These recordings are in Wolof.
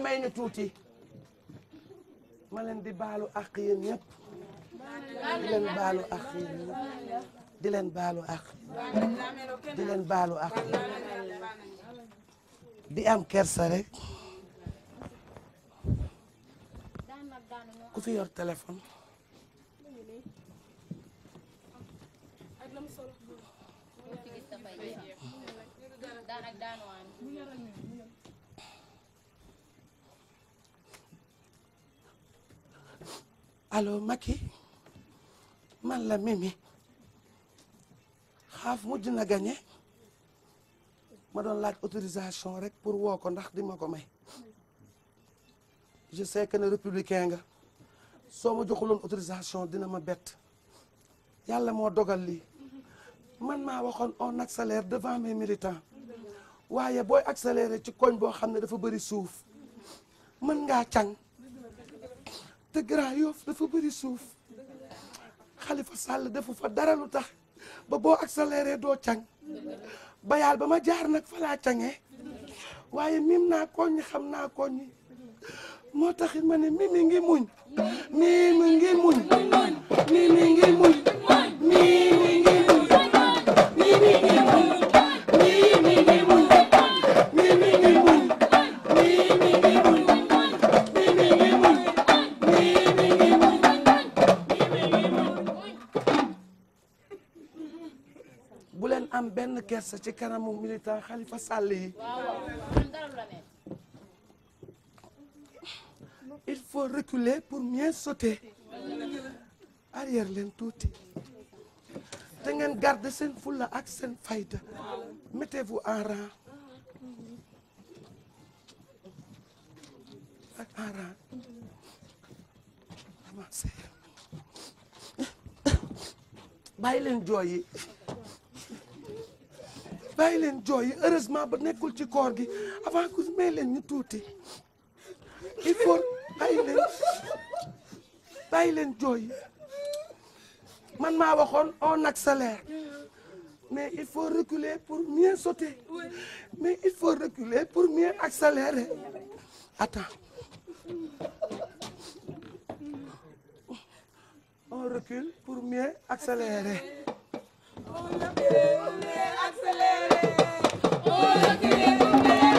may ñu tuuti ma leen di baalu ak yéen ñëpp di leen baalu ak yéen ñëpp di leen baalu ak di leen baalu ak di am kersa rek ku fi yor téléphone allo Macky man la Mimi xaaf mujj na gagné ma doon laaj autorisation rek pour woo ko ndax di ma ko may je sais que ne républicain nga soo ma joxuloon autorisation dina ma bett yàlla moo dogal lii man maa waxoon on accélère devant mes militants waaye booy accéléré ci koñ boo xam ne dafa bëri suuf mën ngaa càng te Grand Yoff dafa bëri suuf Khalifa Sall defu fa dara lu tax ba boo accéléré doo càng bayaal ba ma jaar nag fa laa cangee waaye mim naa koñ xam naa koñ moo taxit ma ne Mimi ngi muñ Mimi ngi muñ Mimi ngi muñ Mimi ngi muñ Mimi ngi muñ Mimi ngi muñ Mimi ngi muñ Mimi ngi muñ Mimi ngi muñ Mimi ngi muñ bu leen am benn kersa ci kanamu militant Khalifa Sall yi il faut reculer pour mieux sauter arrière leen tuuti te ngeen garder seen fulla ak seen fayda mettez-vous en rang ak en rang avancez bàyyi leen jooy yi bàyyi leen jooy yi heureusement ba nekkul ci koor gi avant que may leen ñu tuuti il faut bàyyi leen jooy man maa waxoon on accélère mais il faut reculer pour mieux sauter mais il faut reculer pour mieux accélérer attends on recule pour mieux accélérer on recule pour mieux accélérer on recule pour mieux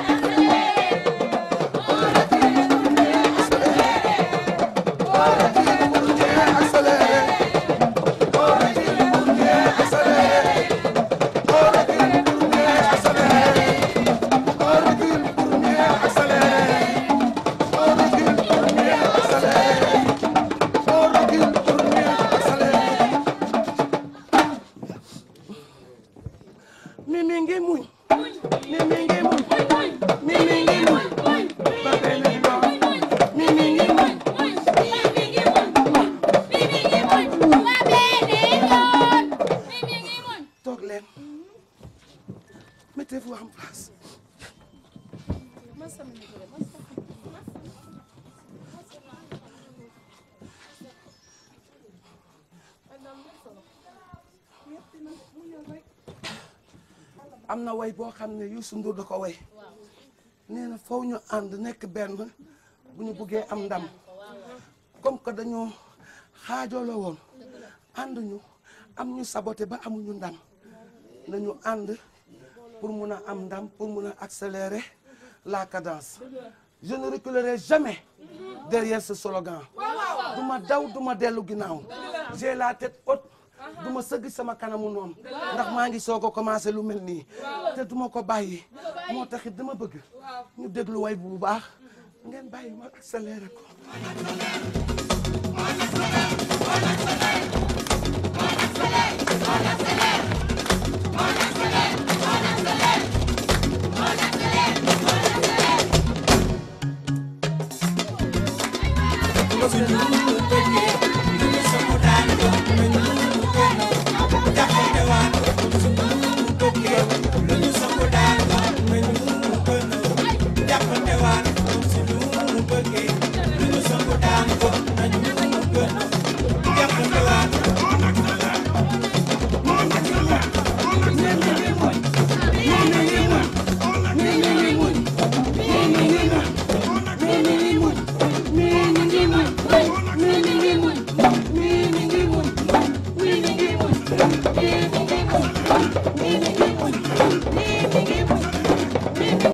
mettez-vous en place. am na way boo xam ne Youssou Ndour da ko way nee na faw ñu ànd nekk benn bu ñu buggee am ndam comme que dañoo xaajoo la woon ànd ñu am ñu saboté ba amuñu ndam nañu ànd pour mun a am ndam pour mun a accélérer la cadence je ne reculerai jamais derrière ce slogan du ma daw du ma dellu ginnaaw j'ai la tête haute du ma sëgg sama kanamu noonu ndax maa ngi soog a commencé lu mel nii te du ma ko bàyyi moo taxit dama bëgg ñu déglu way bu baax ngeen bàyyi ma accélérer ko